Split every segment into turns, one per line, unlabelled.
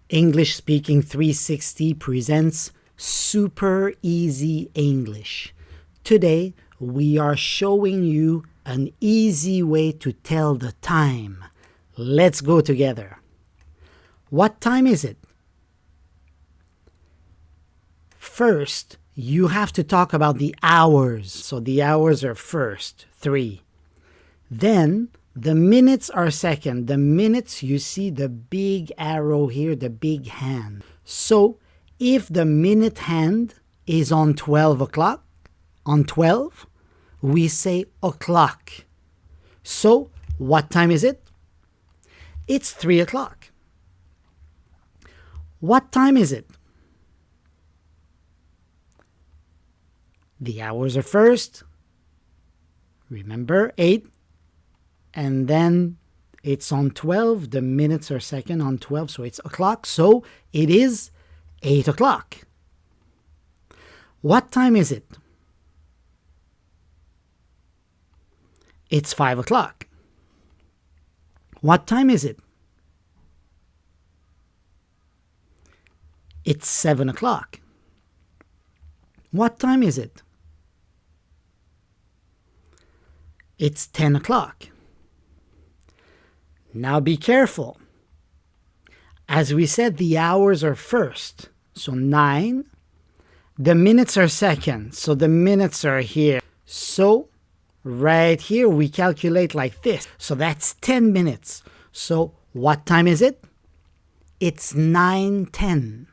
English Speaking 360 presents Super Easy English. Today, we are showing you an easy way to tell the time. Let's go together. What time is it? First, you have to talk about the hours. So the hours are first, 3. Then, the minutes are second. The minutes, you see the big arrow here, the big hand. So, if the minute hand is on 12 o'clock, on 12, we say o'clock. So, what time is it? It's 3 o'clock. What time is it? The hours are first. Remember, 8. And then it's on 12. The minutes are second on 12, so it's o'clock. So it is 8 o'clock. What time is it? It's 5 o'clock. What time is it? It's 7 o'clock. What time is it? It's 10 o'clock. Now be careful. As we said, the hours are first. So 9. The minutes are second. So the minutes are here. So right here we calculate like this. So that's 10 minutes. So what time is it? It's 9:10.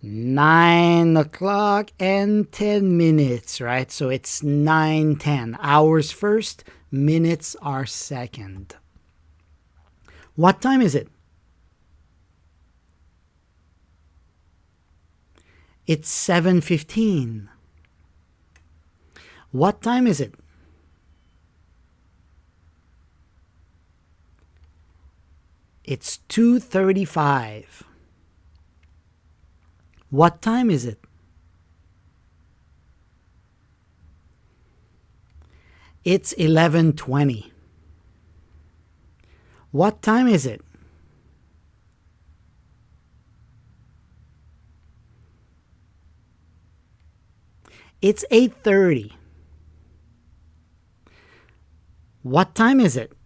9 o'clock and 10 minutes, right? So it's 9:10. Hours first, minutes are second. What time is it? It's 7:15. What time is it? It's 2:35. What time is it? It's 11:20. What time is it? It's 8:30. What time is it?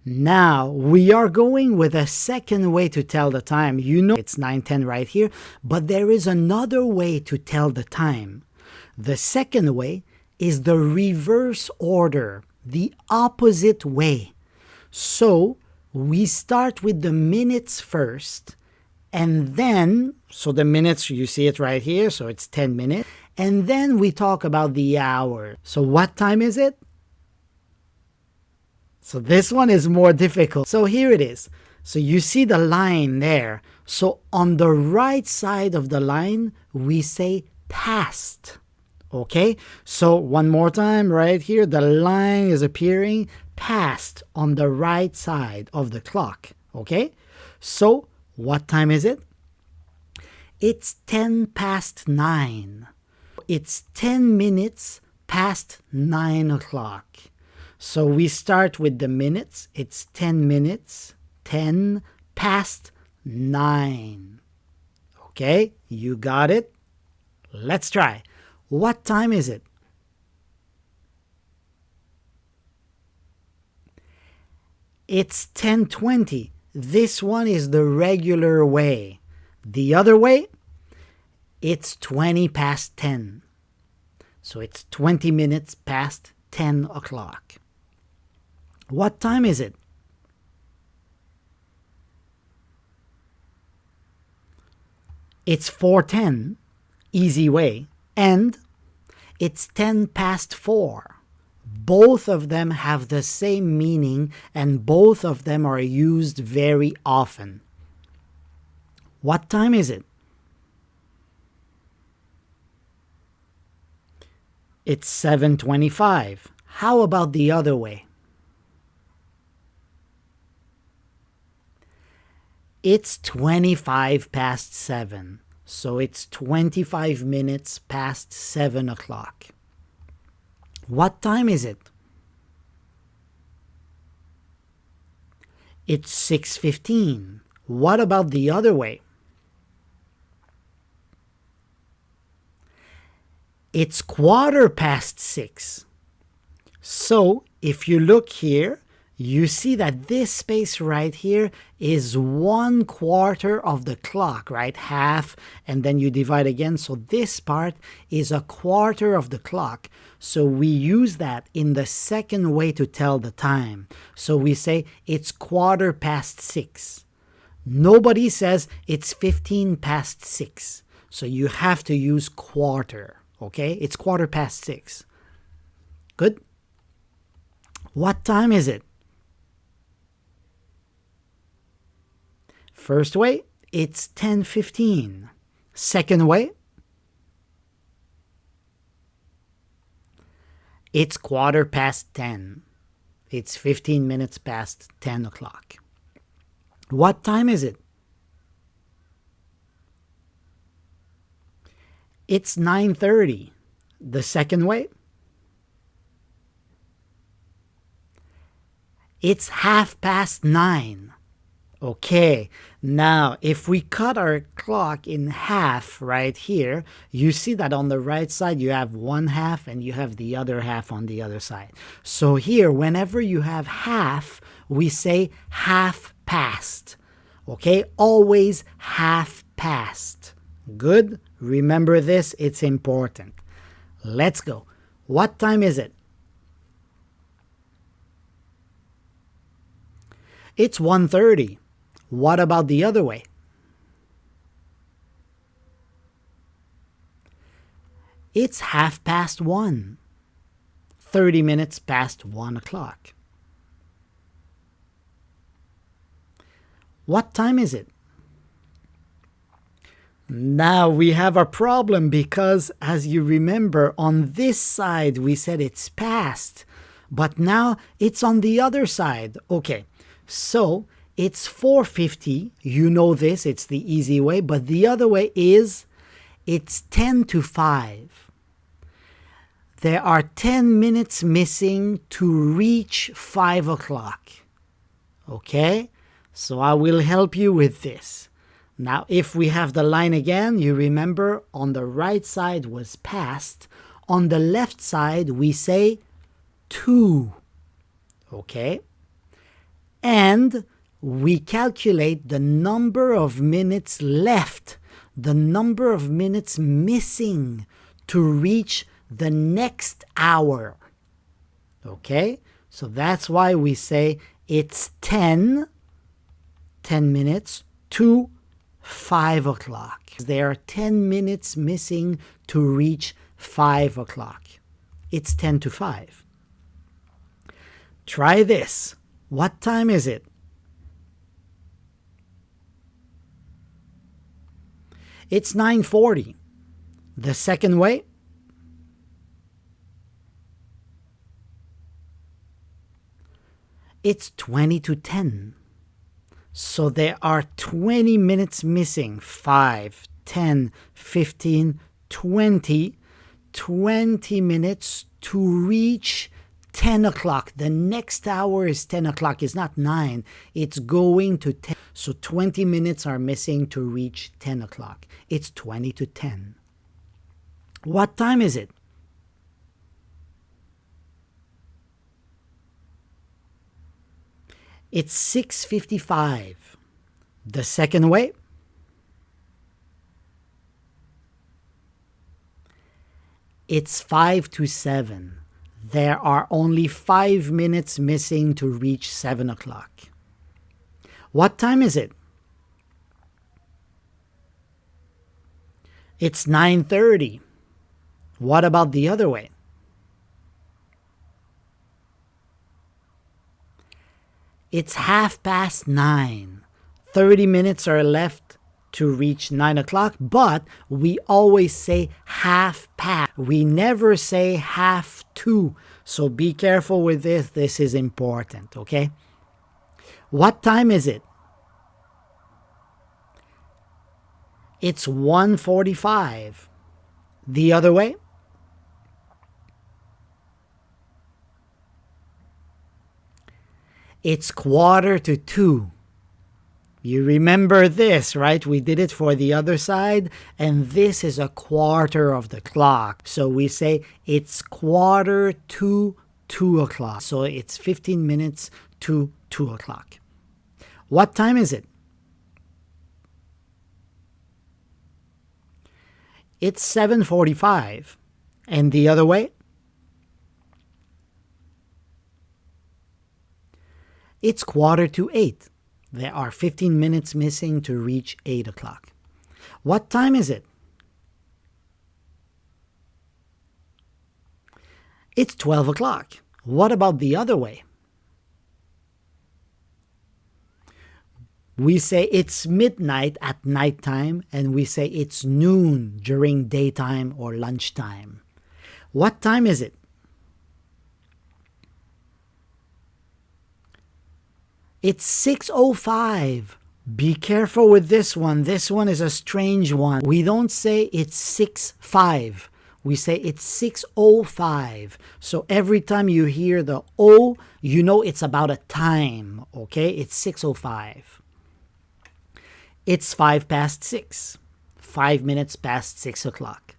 Now, we are going with a second way to tell the time. You know it's 9:10 right here, but there is another way to tell the time. The second way is the reverse order, the opposite way. So, we start with the minutes first, and then, so the minutes, you see it right here, so it's 10 minutes, and then we talk about the hour. So what time is it? So this one is more difficult. So here it is. So you see the line there. So on the right side of the line, we say past. Okay? So one more time right here, the line is appearing past on the right side of the clock. Okay? So what time is it? It's 10 past 9. It's 10 minutes past 9 o'clock. So we start with the minutes. It's 10 minutes, 10 past 9. Okay, you got it? Let's try. What time is it? It's 10:20. This one is the regular way. The other way, it's 20 past 10. So it's 20 minutes past 10 o'clock. What time is it? It's 4:10, easy way, and it's 10 past 4. Both of them have the same meaning, and both of them are used very often. What time is it? It's 7:25. How about the other way? It's 25 past 7. So it's 25 minutes past 7 o'clock. What time is it? It's 6:15. What about the other way? It's 6:15. So if you look here, you see that this space right here is 1/4 of the clock, right? Half, and then you divide again. So this part is 1/4 of the clock. So we use that in the second way to tell the time. So we say it's 6:15. Nobody says it's 6:15. So you have to use quarter, okay? It's 6:15. Good? What time is it? First way, it's 10:15. Second way, it's 10:15. It's 15 minutes past 10 o'clock. What time is it? It's 9:30. The second way, it's 9:30. Okay, now if we cut our clock in half right here, you see that on the right side you have one half and you have the other half on the other side. So here, whenever you have half, we say half past. Okay, always half past. Good? Remember this, it's important. Let's go. What time is it? It's 1:30. What about the other way? It's 1:30. 30 minutes past 1 o'clock. What time is it? Now we have a problem because, as you remember, on this side we said it's past, but now it's on the other side. Okay, so it's 4:50. You know this, it's the easy way, but the other way is it's 10 to 5. There are 10 minutes missing to reach 5 o'clock. Okay, so I will help you with this. Now, if we have the line again, you remember on the right side was past. On the left side, we say 2. Okay? And we calculate the number of minutes left, the number of minutes missing to reach the next hour. Okay? So that's why we say it's 10 minutes to 5 o'clock. There are 10 minutes missing to reach 5 o'clock. It's 10 to 5. Try this. What time is it? It's 9:40. The second way? It's 20 to 10. So there are 20 minutes missing. 5, 10, 15, 20. 20 minutes to reach 10 o'clock. The next hour is 10 o'clock. It's not 9. It's going to 10. So 20 minutes are missing to reach 10 o'clock. It's 20 to 10. What time is it? It's 6:55. The second way? It's 5 to 7. There are only 5 minutes missing to reach 7 o'clock. What time is it? It's 9:30. What about the other way? It's 9:30. 30 minutes are left to reach 9 o'clock, but we always say half past. We never say half to. So be careful with this. This is important, okay? What time is it? It's 1:45. The other way? It's 1:45. You remember this, right? We did it for the other side, and this is a quarter of the clock. So we say it's 1:45. So it's 15 minutes to 2 o'clock. What time is it? It's 7:45. And the other way? It's 7:45. There are 15 minutes missing to reach 8 o'clock. What time is it? It's 12 o'clock. What about the other way? We say it's midnight at nighttime, and we say it's noon during daytime or lunchtime. What time is it? It's 6:05. Be careful with this one. This one is a strange one. We don't say it's 6:05. We say it's 6:05. So every time you hear the O, you know it's about a time, okay? It's 6:05. It's 6:05. 5 minutes past 6 o'clock.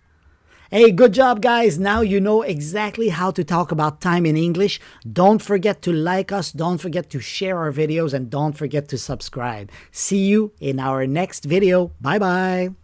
Hey, good job, guys. Now you know exactly how to talk about time in English. Don't forget to like us. Don't forget to share our videos. And don't forget to subscribe. See you in our next video. Bye-bye.